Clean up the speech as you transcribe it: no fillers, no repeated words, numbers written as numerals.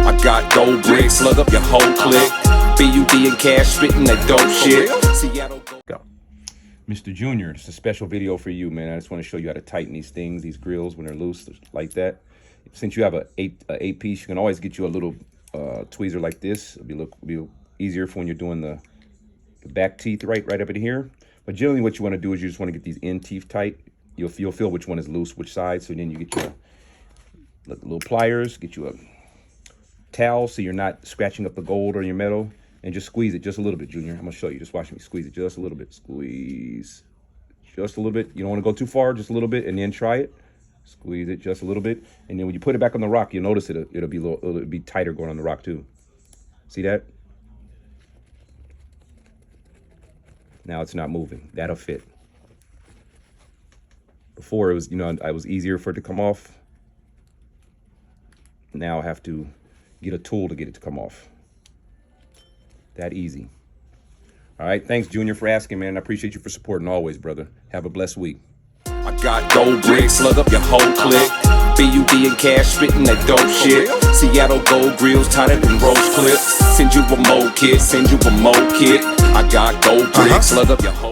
I got gold bricks, slug up your whole clique. BUD and cash spitting that dope shit. Seattle Go. Mr. Junior, it's a special video for you, man. I just want to show you how to tighten these things, these grills when they're loose like that. Since you have a eight piece, you can always get you a little tweezer like this. It'll be easier for when you're doing the back teeth right up in here. But generally what you want to do is you just want to get these end teeth tight. You'll feel which one is loose, which side. So then you get your little pliers, get you a towel so you're not scratching up the gold or your metal, and just squeeze it just a little bit, Junior. I'm gonna show you. Just watch me squeeze it just a little bit. Squeeze just a little bit. You don't want to go too far, just a little bit, and then try it. Squeeze it just a little bit, and then when you put it back on the rock, you'll notice it'll be tighter going on the rock too. See that? Now it's not moving. That'll fit. Before it was, it was easier for it to come off. Now I have to get a tool to get it to come off. That easy. All right, thanks, Junior, for asking, man. I appreciate you for supporting always, brother. Have a blessed week. I got gold bricks, slug up your whole clique. BUD and cash spitting that dope shit. Seattle Gold Grills tighter than roach clips. Send you a mo kit, send you a mo kit. I got gold bricks, slug up your whole